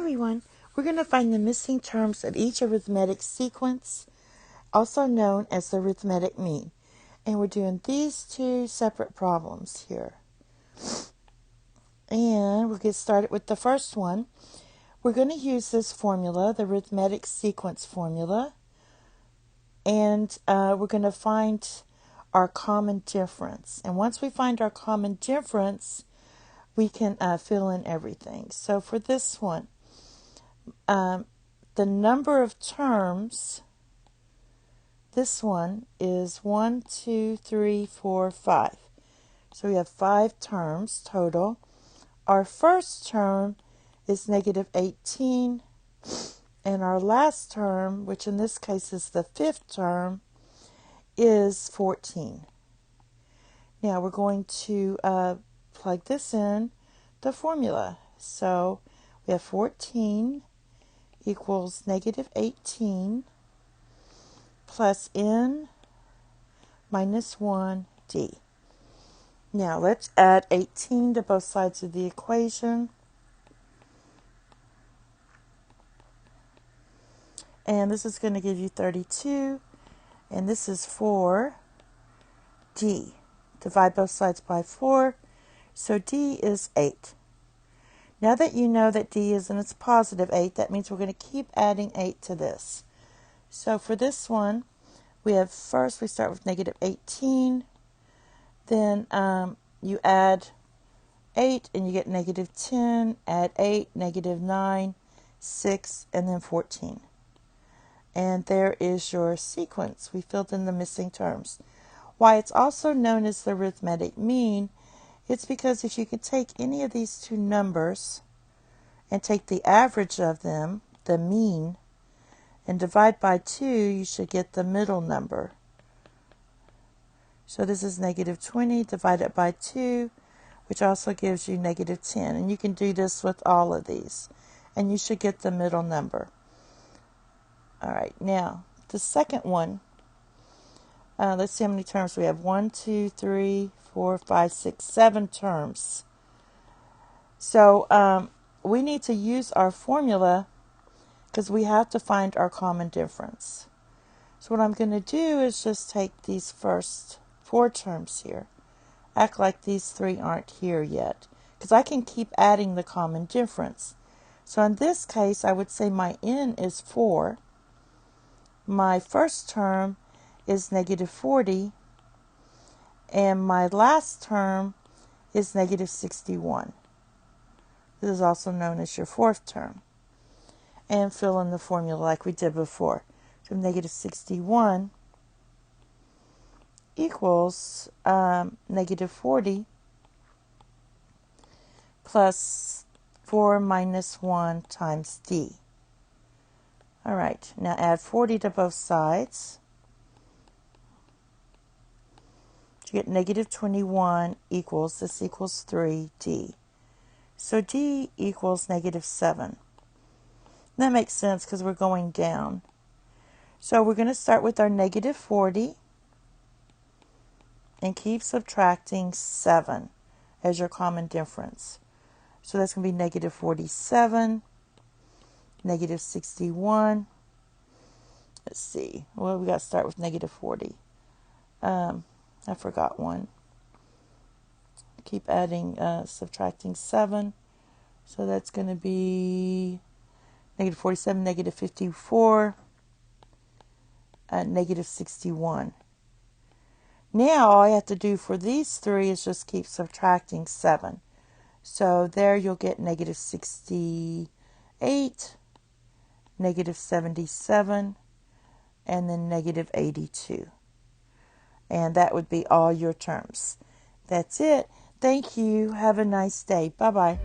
everyone, we're going to find the missing terms of each arithmetic sequence, also known as the arithmetic mean. And we're doing these two separate problems here. And we'll get started with the first one. We're going to use this formula, the arithmetic sequence formula, and we're going to find our common difference. And once we find our common difference, we can fill in everything. So for this one, the number of terms, this one is 1, 2, 3, 4, 5. So we have 5 terms total. Our first term is negative 18, and our last term, which in this case is the 5th term, is 14. Now we're going to plug this in the formula. So we have 14 equals negative 18 plus n minus 1d. Now let's add 18 to both sides of the equation. And this is going to give you 32. And this is 4d. Divide both sides by 4. So d is 8. Now that you know that d is in its positive 8, that means we're going to keep adding 8 to this. So for this one, we have first we start with negative 18. Then you add 8 and you get negative 10. Add 8, negative 9, 6, and then 14. And there is your sequence. We filled in the missing terms. Why it's also known as the arithmetic mean, it's because if you could take any of these two numbers and take the average of them, the mean, and divide by 2, you should get the middle number. So this is negative 20 divided by 2, which also gives you negative 10. And you can do this with all of these. And you should get the middle number. All right, now the second one, let's see how many terms we have. 1, 2, 3, 4, 5, 6, 7 terms. So we need to use our formula because we have to find our common difference. So what I'm going to do is just take these first 4 terms here. Act like these 3 aren't here yet because I can keep adding the common difference. So in this case, I would say my n is 4. My first term is negative 40, and my last term is negative 61. This is also known as your 4th term. And fill in the formula like we did before. So negative 61 equals negative 40 plus 4 minus 1 times d. All right, now add 40 to both sides. You get negative 21 equals, this equals 3d. So d equals negative 7. That makes sense because we're going down. So we're going to start with our negative 40 and keep subtracting 7 as your common difference. So that's going to be negative 47. Negative 61. Let's see. Well, we got to start with negative 40. I forgot one. Keep adding, subtracting 7. So that's going to be negative 47, negative 54, negative 61. Now all I have to do for these 3 is just keep subtracting 7. So there you'll get negative 68, negative 77, and then negative 82. And that would be all your terms. That's it. Thank you. Have a nice day. Bye-bye.